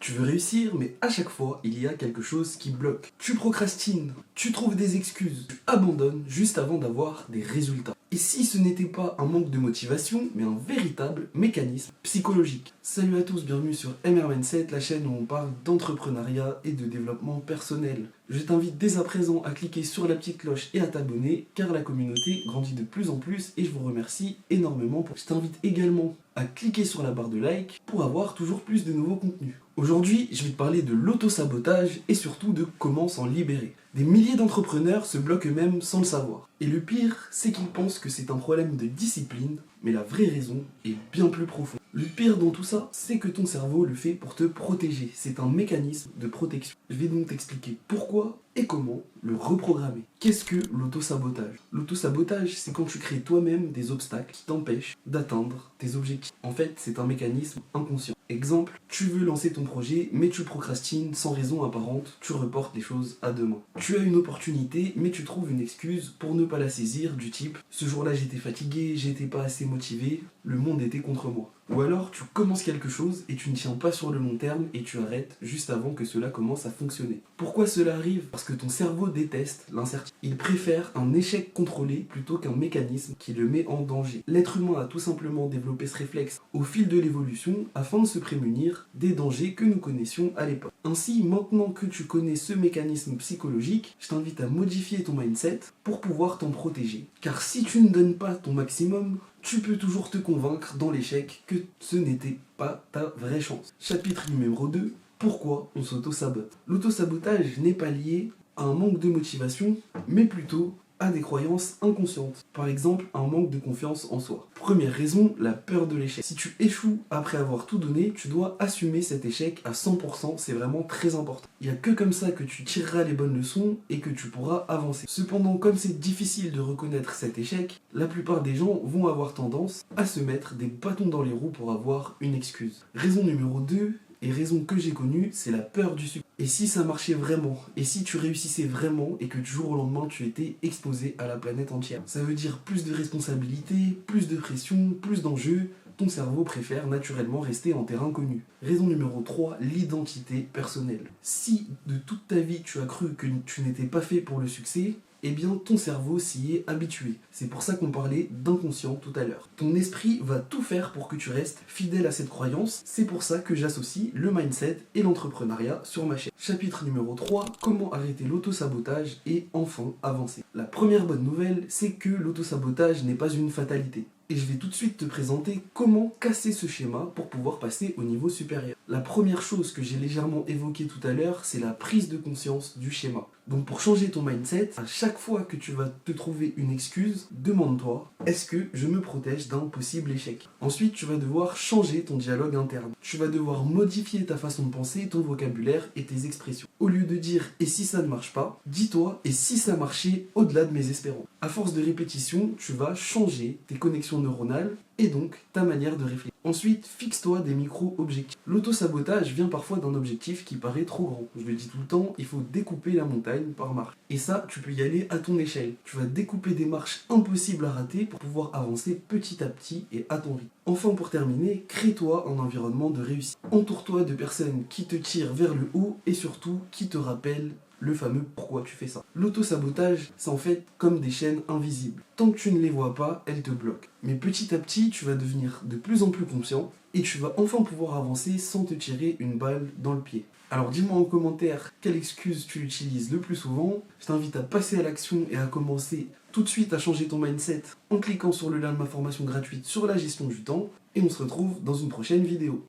Tu veux réussir, mais à chaque fois, il y a quelque chose qui bloque. Tu procrastines, tu trouves des excuses, tu abandonnes juste avant d'avoir des résultats. Et si ce n'était pas un manque de motivation, mais un véritable mécanisme psychologique. Salut à tous, bienvenue sur MR Mindset, la chaîne où on parle d'entrepreneuriat et de développement personnel. Je t'invite dès à présent à cliquer sur la petite cloche et à t'abonner, car la communauté grandit de plus en plus et je vous remercie énormément. Je t'invite également à cliquer sur la barre de like pour avoir toujours plus de nouveaux contenus. Aujourd'hui, je vais te parler de l'auto-sabotage et surtout de comment s'en libérer. Des milliers d'entrepreneurs se bloquent eux-mêmes sans le savoir. Et le pire, c'est qu'ils pensent que c'est un problème de discipline, mais la vraie raison est bien plus profonde. Le pire dans tout ça, c'est que ton cerveau le fait pour te protéger. C'est un mécanisme de protection. Je vais donc t'expliquer pourquoi et comment le reprogrammer. Qu'est-ce que l'auto-sabotage? L'auto-sabotage, c'est quand tu crées toi-même des obstacles qui t'empêchent d'atteindre tes objectifs. En fait, c'est un mécanisme inconscient. Exemple, tu veux lancer ton projet, mais tu procrastines sans raison apparente, tu reportes les choses à demain. Tu as une opportunité, mais tu trouves une excuse pour ne pas la saisir, du type « ce jour-là j'étais fatigué, j'étais pas assez motivé, le monde était contre moi ». Ou alors tu commences quelque chose et tu ne tiens pas sur le long terme et tu arrêtes juste avant que cela commence à fonctionner. Pourquoi cela arrive? Parce que ton cerveau déteste l'incertitude. Il préfère un échec contrôlé plutôt qu'un mécanisme qui le met en danger. L'être humain a tout simplement développé ce réflexe au fil de l'évolution afin de se prémunir des dangers que nous connaissions à l'époque. Ainsi, maintenant que tu connais ce mécanisme psychologique, je t'invite à modifier ton mindset pour pouvoir t'en protéger. Car si tu ne donnes pas ton maximum, tu peux toujours te convaincre dans l'échec que ce n'était pas ta vraie chance. Chapitre numéro 2, pourquoi on s'auto-sabote? L'auto-sabotage n'est pas lié à un manque de motivation, mais plutôt à des croyances inconscientes. Par exemple, un manque de confiance en soi. Première raison, la peur de l'échec. Si tu échoues après avoir tout donné, tu dois assumer cet échec à 100%, c'est vraiment très important. Il n'y a que comme ça que tu tireras les bonnes leçons et que tu pourras avancer. Cependant, comme c'est difficile de reconnaître cet échec, la plupart des gens vont avoir tendance à se mettre des bâtons dans les roues pour avoir une excuse. Raison numéro 2, et raison que j'ai connue, c'est la peur du succès. Et si ça marchait vraiment? Et si tu réussissais vraiment et que du jour au lendemain tu étais exposé à la planète entière? Ça veut dire plus de responsabilités, plus de pression, plus d'enjeux. Ton cerveau préfère naturellement rester en terrain connu. Raison numéro 3, l'identité personnelle. Si de toute ta vie tu as cru que tu n'étais pas fait pour le succès, eh bien ton cerveau s'y est habitué. C'est pour ça qu'on parlait d'inconscient tout à l'heure. Ton esprit va tout faire pour que tu restes fidèle à cette croyance. C'est pour ça que j'associe le mindset et l'entrepreneuriat sur ma chaîne. Chapitre numéro 3, comment arrêter l'auto-sabotage et enfin avancer. La première bonne nouvelle, c'est que l'auto-sabotage n'est pas une fatalité. Et je vais tout de suite te présenter comment casser ce schéma pour pouvoir passer au niveau supérieur. La première chose que j'ai légèrement évoquée tout à l'heure, c'est la prise de conscience du schéma. Donc pour changer ton mindset, à chaque fois que tu vas te trouver une excuse, demande-toi, est-ce que je me protège d'un possible échec? Ensuite, tu vas devoir changer ton dialogue interne. Tu vas devoir modifier ta façon de penser, ton vocabulaire et tes expressions. Au lieu de dire « et si ça ne marche pas », dis-toi « et si ça marchait au-delà de mes espérances ». À force de répétition, tu vas changer tes connexions neuronales et donc ta manière de réfléchir. Ensuite, fixe-toi des micro-objectifs. L'auto-sabotage vient parfois d'un objectif qui paraît trop grand. Je le dis tout le temps, il faut découper la montagne par marche. Et ça, tu peux y aller à ton échelle. Tu vas découper des marches impossibles à rater pour pouvoir avancer petit à petit et à ton rythme. Enfin, pour terminer, crée-toi un environnement de réussite. Entoure-toi de personnes qui te tirent vers le haut et surtout qui te rappellent le fameux pourquoi tu fais ça. L'auto-sabotage, c'est en fait comme des chaînes invisibles. Tant que tu ne les vois pas, elles te bloquent. Mais petit à petit, tu vas devenir de plus en plus conscient et tu vas enfin pouvoir avancer sans te tirer une balle dans le pied. Alors dis-moi en commentaire quelle excuse tu utilises le plus souvent. Je t'invite à passer à l'action et à commencer tout de suite à changer ton mindset en cliquant sur le lien de ma formation gratuite sur la gestion du temps. Et on se retrouve dans une prochaine vidéo.